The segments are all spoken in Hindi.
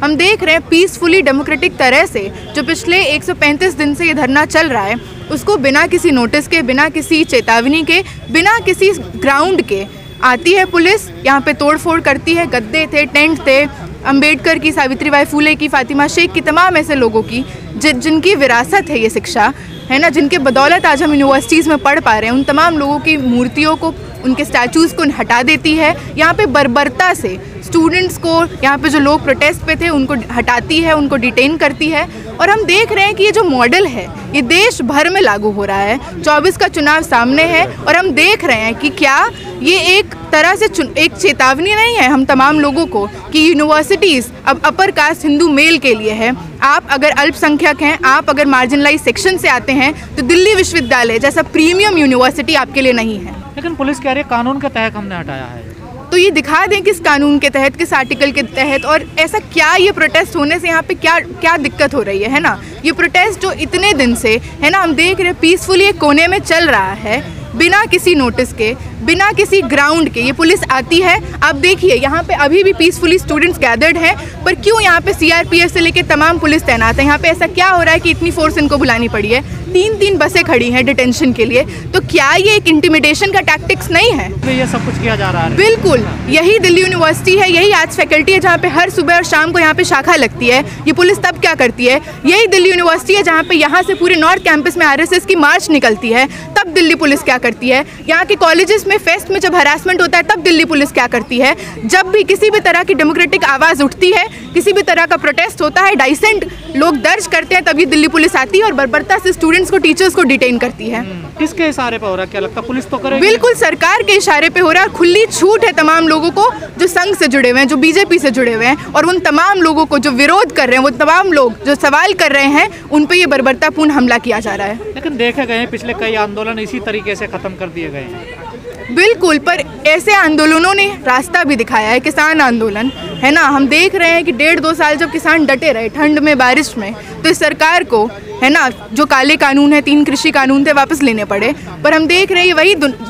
हम देख रहे हैं पीसफुली डेमोक्रेटिक तरह से जो पिछले 135 दिन से ये धरना चल रहा है उसको बिना किसी नोटिस के, बिना किसी चेतावनी के, बिना किसी ग्राउंड के आती है पुलिस, यहाँ पे तोड़फोड़ करती है। गद्दे थे, टेंट थे, अंबेडकर की, सावित्रीबाई फुले की, फातिमा शेख की, तमाम ऐसे लोगों की जिनकी विरासत है ये शिक्षा, है ना, जिनके बदौलत आज हम यूनिवर्सिटीज़ में पढ़ पा रहे हैं, उन तमाम लोगों की मूर्तियों को, उनके स्टैचूज़ को हटा देती है। यहाँ पे बर्बरता से स्टूडेंट्स को, यहाँ पे जो लोग प्रोटेस्ट पे थे उनको हटाती है, उनको डिटेन करती है। और हम देख रहे हैं कि ये जो मॉडल है ये देश भर में लागू हो रहा है। 24 का चुनाव सामने है और हम देख रहे हैं कि क्या ये एक तरह से एक चेतावनी नहीं है हम तमाम लोगों को कि यूनिवर्सिटीज़ अब अपर कास्ट हिंदू मेल के लिए है। आप अगर अल्पसंख्यक हैं, आप अगर मार्जिनलाइज सेक्शन से आते हैं तो दिल्ली विश्वविद्यालय जैसा प्रीमियम यूनिवर्सिटी आपके लिए नहीं है। लेकिन पुलिस कह रही है कानून के तहत हमने हटाया है, तो ये दिखा दें किस कानून के तहत, किस आर्टिकल के तहत, और ऐसा क्या ये प्रोटेस्ट होने से यहाँ पे क्या दिक्कत हो रही है ना। ये प्रोटेस्ट जो इतने दिन से है ना हम देख रहे हैं पीसफुली एक कोने में चल रहा है, बिना किसी नोटिस के, बिना किसी ग्राउंड के ये पुलिस आती है। आप देखिए यहाँ पे अभी भी पीसफुली स्टूडेंट्स गैदर्ड हैं, पर क्यों यहाँ पे सीआरपीएफ से लेके तमाम पुलिस तैनात है। यहाँ पे ऐसा क्या हो रहा है कि इतनी फोर्स इनको बुलानी पड़ी है? 3-3 बसें खड़ी हैं डिटेंशन के लिए। तो क्या ये एक इंटिमिडेशन का टैक्टिक्स नहीं है? तो ये सब कुछ किया जा रहा है। बिल्कुल, यही दिल्ली यूनिवर्सिटी है, यही आर्ट्स फैकल्टी है जहाँ पे हर सुबह और शाम को यहाँ पे शाखा लगती है। ये पुलिस तब क्या करती है? यही दिल्ली यूनिवर्सिटी है जहाँ पे यहाँ से पूरे नॉर्थ कैंपस में आरएसएस की मार्च निकलती है, तब दिल्ली पुलिस क्या करती है? यहाँ के कॉलेजेस में फेस्ट में जब हरासमेंट होता है तब दिल्ली पुलिस क्या करती है? जब भी किसी भी तरह की डेमोक्रेटिक आवाज़ उठती है, किसी भी तरह का प्रोटेस्ट होता है, डाइसेंट लोग दर्ज करते हैं, तब ये दिल्ली पुलिस आती है और बर्बरता से स्टूडेंट्स को, टीचर्स को डिटेन करती है। किसके इशारे पे हो रहा है? क्या लगता है पुलिस तो करेगी? बिल्कुल सरकार के इशारे पे हो रहा है। खुली छूट है तमाम लोगों को जो संघ से जुड़े हुए हैं, जो बीजेपी से जुड़े हुए हैं, और उन तमाम लोगों को जो विरोध कर रहे हैं, वो तमाम लोग जो सवाल कर रहे हैं, उन पे ये बर्बरतापूर्ण हमला किया जा रहा है। लेकिन देखे गए पिछले कई आंदोलन इसी तरीके से खत्म कर दिए गए हैं। बिल्कुल, पर ऐसे आंदोलनों ने रास्ता भी दिखाया है। किसान आंदोलन है ना, हम देख रहे हैं कि 1.5-2 साल जब किसान डटे रहे ठंड में, बारिश में, तो इस सरकार को है ना जो काले कानून है, 3 कृषि कानून थे, वापस लेने पड़े। पर हम देख रहे हैं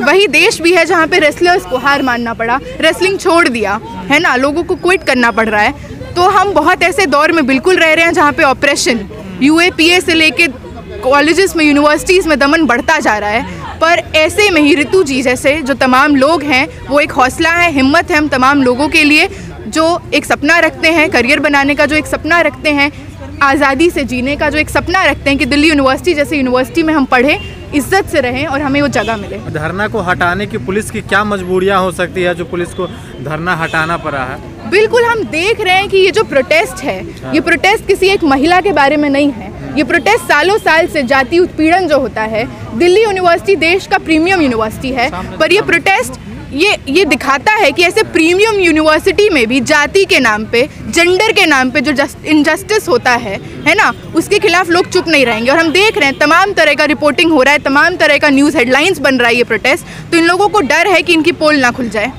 वही देश भी है जहाँ पे रेसलर्स को हार मानना पड़ा, रेसलिंग छोड़ दिया है ना, लोगों को क्विट करना पड़ रहा है। तो हम बहुत ऐसे दौर में बिल्कुल रह रहे हैं जहाँ पे ऑपरेशन यूएपीए से लेके कॉलेजेस में, यूनिवर्सिटीज़ में दमन बढ़ता जा रहा है। पर ऐसे में ही ऋतु जी जैसे जो तमाम लोग हैं, वो एक हौसला है, हिम्मत है हम तमाम लोगों के लिए जो एक सपना रखते हैं करियर बनाने का, जो एक सपना रखते हैं आज़ादी से जीने का, जो एक सपना रखते हैं कि दिल्ली यूनिवर्सिटी जैसे यूनिवर्सिटी में हम पढ़ें, इज्जत से रहें और हमें वो जगह मिले। धरना को हटाने की पुलिस की क्या मजबूरियां हो सकती है जो पुलिस को धरना हटाना पड़ा है? बिल्कुल, हम देख रहे हैं कि ये जो प्रोटेस्ट है, ये प्रोटेस्ट किसी एक महिला के बारे में नहीं है। ये प्रोटेस्ट सालों साल से जाति उत्पीड़न जो होता है, दिल्ली यूनिवर्सिटी देश का प्रीमियम यूनिवर्सिटी है, पर ये प्रोटेस्ट ये दिखाता है कि ऐसे प्रीमियम यूनिवर्सिटी में भी जाति के नाम पे, जेंडर के नाम पे जो इनजस्टिस होता है ना, उसके खिलाफ लोग चुप नहीं रहेंगे। और हम देख रहे हैं तमाम तरह का रिपोर्टिंग हो रहा है, तमाम तरह का न्यूज़ हेडलाइंस बन रहा है ये प्रोटेस्ट, तो इन लोगों को डर है कि इनकी पोल ना खुल जाए।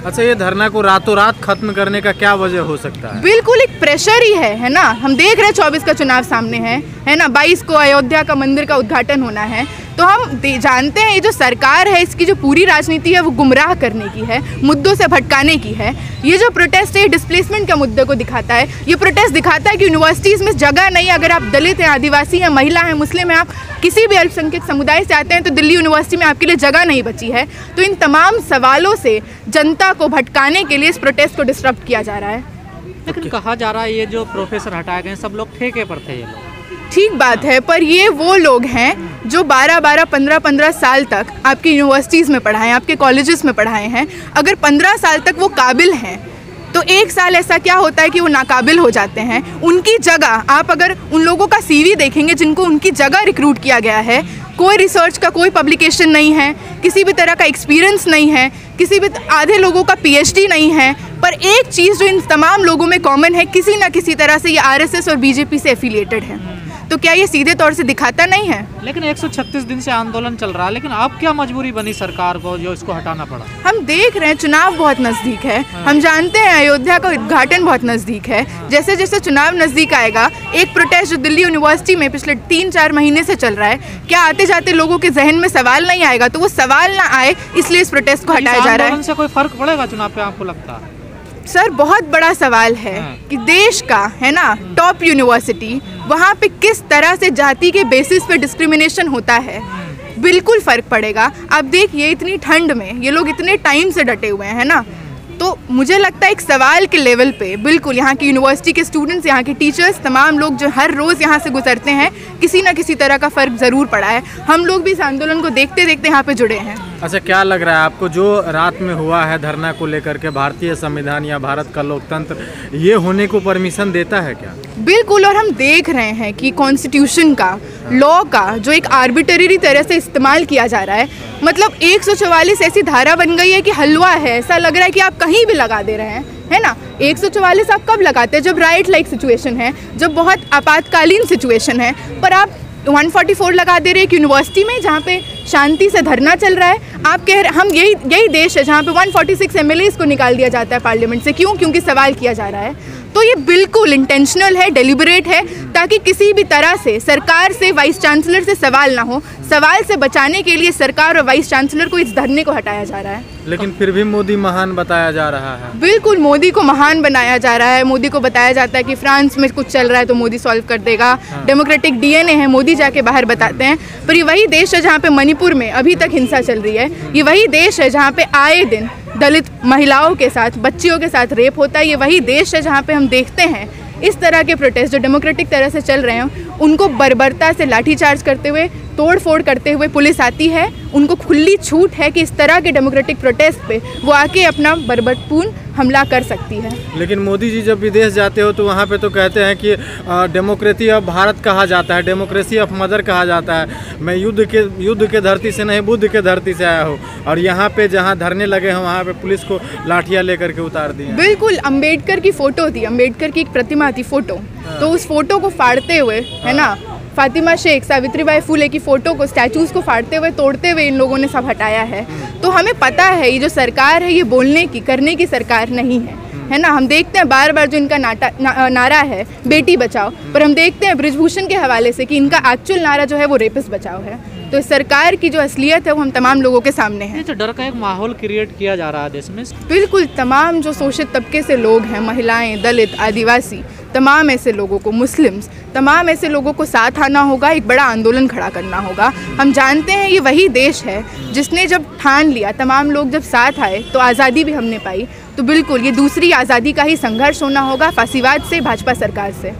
अच्छा, ये धरना को रातों रात खत्म करने का क्या वजह हो सकता है? बिल्कुल एक प्रेशर ही है ना। हम देख रहे हैं 24 का चुनाव सामने है ना, 22 को अयोध्या का मंदिर का उद्घाटन होना है। तो हम जानते हैं ये जो सरकार है, इसकी जो पूरी राजनीति है वो गुमराह करने की है, मुद्दों से भटकाने की है। ये जो प्रोटेस्ट है डिस्प्लेसमेंट के मुद्दे को दिखाता है। ये प्रोटेस्ट दिखाता है कि यूनिवर्सिटीज़ में जगह नहीं। अगर आप दलित हैं, आदिवासी हैं, महिला हैं, मुस्लिम हैं, आप किसी भी अल्पसंख्यक समुदाय से आते हैं, तो दिल्ली यूनिवर्सिटी में आपके लिए जगह नहीं बची है। तो इन तमाम सवालों से जनता को भटकाने के लिए इस प्रोटेस्ट को डिस्टर्ब किया जा रहा है। लेकिन कहा जा रहा है ये जो प्रोफेसर हटाए गए सब लोग ठेके पर थे। ये लोग ठीक बात है, पर ये वो लोग हैं जो 12-12, 15-15 साल तक आपकी यूनिवर्सिटीज़ में पढ़ाए हैं, आपके कॉलेजेस में पढ़ाए हैं। अगर 15 साल तक वो काबिल हैं, तो 1 साल ऐसा क्या होता है कि वो नाकाबिल हो जाते हैं। उनकी जगह आप अगर उन लोगों का सीवी देखेंगे जिनको उनकी जगह रिक्रूट किया गया है, कोई रिसर्च का कोई पब्लिकेशन नहीं है, किसी भी तरह का एक्सपीरियंस नहीं है, किसी भी आधे लोगों का पीएचडी नहीं है, पर एक चीज़ जो इन तमाम लोगों में कॉमन है, किसी ना किसी तरह से ये आरएसएस और बीजेपी से एफिलिएटेड है। तो क्या ये सीधे तौर से दिखाता नहीं है? लेकिन 136 दिन से आंदोलन चल रहा है, लेकिन अब क्या मजबूरी बनी सरकार को जो इसको हटाना पड़ा? हम देख रहे हैं चुनाव बहुत नज़दीक है। हम जानते हैं अयोध्या का उद्घाटन बहुत नज़दीक है। जैसे जैसे चुनाव नज़दीक आएगा, एक प्रोटेस्ट जो दिल्ली यूनिवर्सिटी में पिछले 3-4 महीने से चल रहा है, क्या आते जाते लोगों के जहन में सवाल नहीं आएगा? तो वो सवाल ना आए इसलिए इस प्रोटेस्ट को हटाया जा रहा है। से कोई फर्क पड़ेगा चुनाव पे आपको लगता है? सर बहुत बड़ा सवाल है कि देश का है ना टॉप यूनिवर्सिटी, वहाँ पे किस तरह से जाति के बेसिस पे डिस्क्रिमिनेशन होता है, बिल्कुल फ़र्क पड़ेगा। अब देखिए इतनी ठंड में ये लोग इतने टाइम से डटे हुए हैं ना, तो मुझे लगता है एक सवाल के लेवल पे बिल्कुल यहाँ की यूनिवर्सिटी के स्टूडेंट्स, यहाँ के टीचर्स, तमाम लोग जो हर रोज़ यहाँ से गुजरते हैं, किसी ना किसी तरह का फ़र्क ज़रूर पड़ा है। हम लोग भी इस आंदोलन को देखते देखते यहाँ पे जुड़े हैं। अच्छा, क्या लग रहा है आपको जो रात में हुआ है धरना को लेकर के, भारतीय संविधान या भारत का लोकतंत्र ये होने को परमिशन देता है क्या? बिल्कुल, और हम देख रहे हैं कि कॉन्स्टिट्यूशन का, लॉ का जो एक आर्बिट्ररी तरह से इस्तेमाल किया जा रहा है। मतलब 144 ऐसी धारा बन गई है कि हलवा है, ऐसा लग रहा है कि आप कहीं भी लगा दे रहे हैं, है ना। 144 आप कब लगाते हैं? जब राइट लाइक सिचुएशन है, जब बहुत आपातकालीन सिचुएशन है। पर आप 144 लगा दे रहे हैं एक यूनिवर्सिटी में जहाँ पे शांति से धरना चल रहा है। आप कह रहे हम यही देश है जहाँ पे 146 MLAs को निकाल दिया जाता है पार्लियामेंट से। क्यों? क्योंकि सवाल किया जा रहा है। तो ये बिल्कुल इंटेंशनल है, डेलिबरेट है, ताकि किसी भी तरह से सरकार से, वाइस चांसलर से सवाल ना हो। सवाल से बचाने के लिए सरकार और वाइस चांसलर को इस धरने को हटाया जा रहा है। लेकिन फिर भी मोदी महान बताया जा रहा है। बिल्कुल, मोदी को महान बनाया जा रहा है। मोदी को बताया जाता है कि फ्रांस में कुछ चल रहा है तो मोदी सॉल्व कर देगा। डेमोक्रेटिक DNA है, मोदी जाके बाहर बताते हैं। पर ये वही देश है जहाँ पे मणिपुर में अभी तक हिंसा चल रही है। ये वही देश है जहाँ पे आए दिन दलित महिलाओं के साथ, बच्चियों के साथ रेप होता है। ये वही देश है जहाँ पे हम देखते हैं इस तरह के प्रोटेस्ट जो डेमोक्रेटिक तरह से चल रहे हैं, उनको बर्बरता से लाठीचार्ज करते हुए, तोड़ फोड़ करते हुए पुलिस आती है। उनको खुली छूट है कि इस तरह के डेमोक्रेटिक प्रोटेस्ट पे वो आके अपना बर्बरपूर्ण हमला कर सकती है। लेकिन मोदी जी जब विदेश जाते हो तो वहाँ पे तो कहते हैं कि डेमोक्रेसी ऑफ भारत कहा जाता है, डेमोक्रेसी ऑफ मदर कहा जाता है। मैं युद्ध के धरती से नहीं, बुद्ध के धरती से आया हूँ। और यहाँ पे जहाँ धरने लगे हैं वहाँ पे पुलिस को लाठियाँ लेकर के उतार दी। बिल्कुल, अम्बेडकर की फ़ोटो थी, अम्बेडकर की एक प्रतिमा थी, फ़ोटो, तो उस फोटो को फाड़ते हुए, है ना, फातिमा शेख, सावित्रीबाई फुले की फ़ोटो को, स्टैचूज़ को फाड़ते हुए, तोड़ते हुए इन लोगों ने सब हटाया है। तो हमें पता है ये जो सरकार है ये बोलने की, करने की सरकार नहीं है ना। हम देखते हैं बार बार जो इनका नारा है बेटी बचाओ, पर हम देखते हैं बृजभूषण के हवाले से कि इनका एक्चुअल नारा जो है वो रेपिस्ट बचाओ है। तो इस सरकार की जो असलियत है वो हम तमाम लोगों के सामने है। डर का एक माहौल क्रिएट किया जा रहा है देश में। बिल्कुल, तमाम जो शोषित तबके से लोग हैं, महिलाएं, दलित, आदिवासी, तमाम ऐसे लोगों को, मुस्लिम्स, तमाम ऐसे लोगों को साथ आना होगा, एक बड़ा आंदोलन खड़ा करना होगा। हम जानते हैं ये वही देश है जिसने जब ठान लिया, तमाम लोग जब साथ आए तो आज़ादी भी हमने पाई। तो बिल्कुल ये दूसरी आज़ादी का ही संघर्ष होना होगा फासीवाद से, भाजपा सरकार से।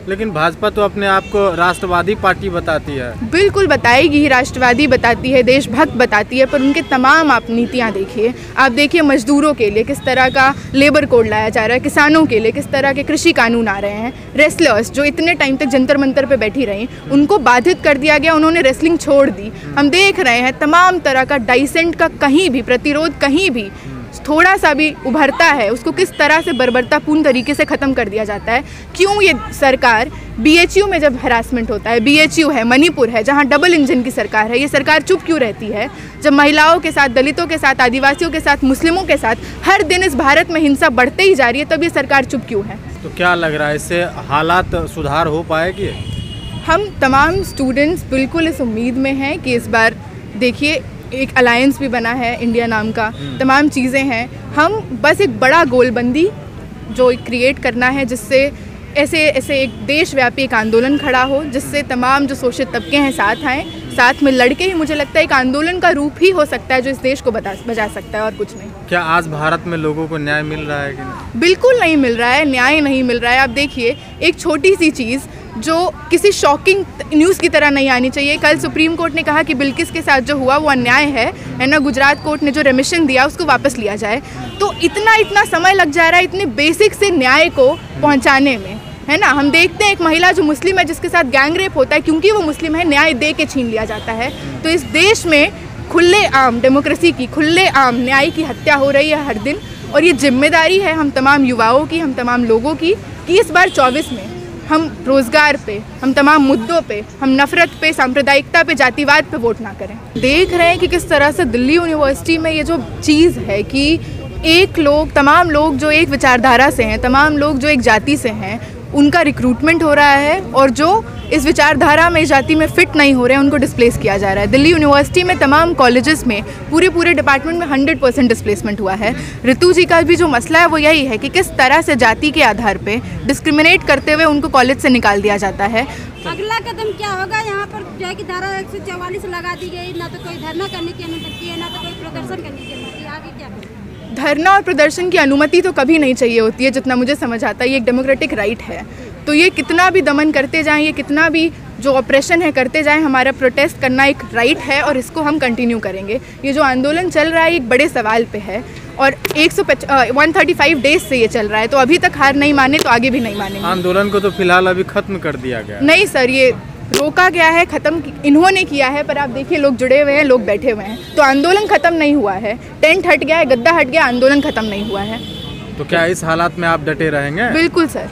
लेकिन भाजपा तो अपने आप को राष्ट्रवादी पार्टी बताती है। बिल्कुल बताएगी ही, राष्ट्रवादी बताती है, देशभक्त बताती है, पर उनके तमाम आप नीतियाँ देखिए। आप देखिए मजदूरों के लिए किस तरह का लेबर कोड लाया जा रहा है, किसानों के लिए किस तरह के कृषि कानून आ रहे हैं। रेसलर्स जो इतने टाइम तक जंतर मंतर पे बैठी रहीं, उनको बाधित कर दिया गया, उन्होंने रेसलिंग छोड़ दी। हम देख रहे हैं तमाम तरह का डाइसेंट का कहीं भी प्रतिरोध, कहीं भी थोड़ा सा भी उभरता है उसको किस तरह से बर्बरतापूर्ण तरीके से ख़त्म कर दिया जाता है। क्यों ये सरकार BHU में जब हरासमेंट होता है, BHU है, मणिपुर है, जहाँ डबल इंजन की सरकार है, ये सरकार चुप क्यों रहती है? जब महिलाओं के साथ, दलितों के साथ, आदिवासियों के साथ, मुस्लिमों के साथ हर दिन इस भारत में हिंसा बढ़ते ही जा रही है, तब ये सरकार चुप क्यों है? तो क्या लग रहा है इससे हालात सुधार हो पाएगी? हम तमाम स्टूडेंट्स बिल्कुल इस उम्मीद में हैं कि इस बार देखिए एक अलायंस भी बना है इंडिया नाम का, तमाम चीज़ें हैं। हम बस एक बड़ा गोलबंदी जो क्रिएट करना है जिससे ऐसे एक देशव्यापी एक आंदोलन खड़ा हो, जिससे तमाम जो शोषित तबके हैं साथ आएँ, साथ में लड़के ही मुझे लगता है एक आंदोलन का रूप ही हो सकता है जो इस देश को बचा सकता है, और कुछ नहीं। क्या आज भारत में लोगों को न्याय मिल रहा है कि नहीं? बिल्कुल नहीं मिल रहा है, न्याय नहीं मिल रहा है। आप देखिए एक छोटी सी चीज़ जो किसी शॉकिंग न्यूज़ की तरह नहीं आनी चाहिए। कल सुप्रीम कोर्ट ने कहा कि बिल्किस के साथ जो हुआ वो अन्याय है ना। गुजरात कोर्ट ने जो रेमिशन दिया उसको वापस लिया जाए। तो इतना समय लग जा रहा है इतने बेसिक से न्याय को पहुंचाने में, है ना। हम देखते हैं एक महिला जो मुस्लिम है जिसके साथ गैंग रेप होता है, क्योंकि वो मुस्लिम है, न्याय दे के छीन लिया जाता है। तो इस देश में खुलेआम डेमोक्रेसी की, खुलेआम न्याय की हत्या हो रही है हर दिन, और ये जिम्मेदारी है हम तमाम युवाओं की, हम तमाम लोगों की, कि इस बार 24 में हम रोज़गार पे, हम तमाम मुद्दों पे, हम नफ़रत पे, सांप्रदायिकता पे, जातिवाद पे वोट ना करें। देख रहे हैं कि किस तरह से दिल्ली यूनिवर्सिटी में ये जो चीज़ है कि तमाम लोग जो एक विचारधारा से हैं, तमाम लोग जो एक जाति से हैं, उनका रिक्रूटमेंट हो रहा है और जो इस विचारधारा में, जाति में फिट नहीं हो रहे हैं उनको डिस्प्लेस किया जा रहा है। दिल्ली यूनिवर्सिटी में तमाम कॉलेजेस में पूरे डिपार्टमेंट में 100% डिस्प्लेसमेंट हुआ है। ऋतु जी का भी जो मसला है वो यही है कि किस तरह से जाति के आधार पे डिस्क्रिमिनेट करते हुए उनको कॉलेज से निकाल दिया जाता है। अगला कदम क्या होगा? यहाँ पर जो है कि धारा 144 लगा दी गई, ना तो कोई धरना करने की अनुमति है, ना तो कोई प्रदर्शन करने की अनुमति है, आगे क्या करें? धरना और प्रदर्शन की अनुमति तो कभी नहीं चाहिए होती है, जितना मुझे समझ आता है। ये एक डेमोक्रेटिक राइट है, तो ये कितना भी दमन करते जाएं, ये कितना भी जो ऑपरेशन है करते जाएं, हमारा प्रोटेस्ट करना एक राइट है और इसको हम कंटिन्यू करेंगे। ये जो आंदोलन चल रहा है एक बड़े सवाल पे है और 135 डेज से ये चल रहा है, तो अभी तक हार नहीं माने तो आगे भी नहीं मानेंगे। आंदोलन को तो फिलहाल अभी खत्म कर दिया गया। नहीं सर, ये रोका गया है, ख़त्म इन्होंने किया है, पर आप देखिए लोग जुड़े हुए हैं, लोग बैठे हुए हैं, तो आंदोलन ख़त्म नहीं हुआ है। टेंट हट गया है, गद्दा हट गया, आंदोलन ख़त्म नहीं हुआ है। तो क्या इस हालात में आप डटे रहेंगे? बिल्कुल सर।